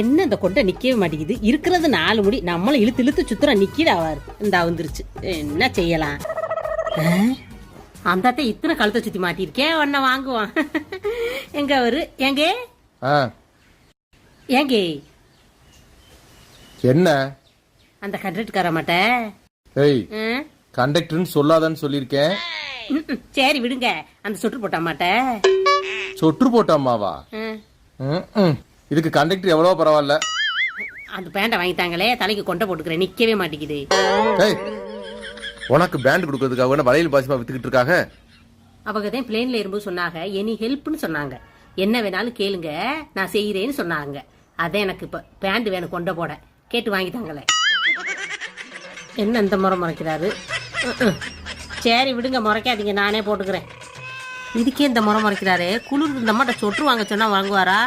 என்ன இந்த கொண்டை நிக்கவே மாட்டேங்குது. இருக்கிறது 4 முடி, நம்மளும் இழுத்து இழுத்து சுத்துறோம். நிக்கிட ஆவாரு இந்த வந்துருச்சு. என்ன செய்யலாம்? அந்த இத்தனை கழுத்தை சுத்தி மாட்டிருக்கேன். ஒன்ன வாங்குவான். எங்க அவரு? எங்க ஏங்க என்ன அந்த கண்டக்டர்கார மாட்ட? ஏய், கண்டக்டர்னு சொல்லாதன்னு சொல்லிருக்கேன். சரி விடுங்க. அந்த சொட்டு போட்டா மாட்ட? சொட்டு போட்டாமாவா? இதுக்கு கண்டக்டர் எவ்வளவு பரவாயில்ல. அந்த பேண்டை வாங்கிட்டாங்களே, தலைக்கு கொண்டை போட்டுக்கிறேன். நிக்கவே மாட்டேங்குது. ஏய், உனக்கு பேண்ட் கொடுக்கறதுக்காக வளையல் பாசிமா வித்துக்கிட்டு இருக்காங்க. அவங்க தான் பிளேன்ல இருக்கும்போது சொன்னாங்க, எனி ஹெல்ப்னு சொன்னாங்க. என்ன வேணாலும் கேளுங்க, நான் செய்யறேன்னு சொன்னாங்க. அதான் எனக்கு இப்ப பேண்ட் வேணும் கொண்டை போட. கேட்டு வாங்கிட்டாங்களே. என்ன இந்த முறை முறைக்கிறாரு? சரி விடுங்க, முறைக்காதீங்க, நானே போட்டுக்கிறேன். இதுக்கே இந்த முறை முறைக்கிறாரு. குளிர் இந்த மாட்ட சொட்டு வாங்க சொன்னா வாங்குவாரா?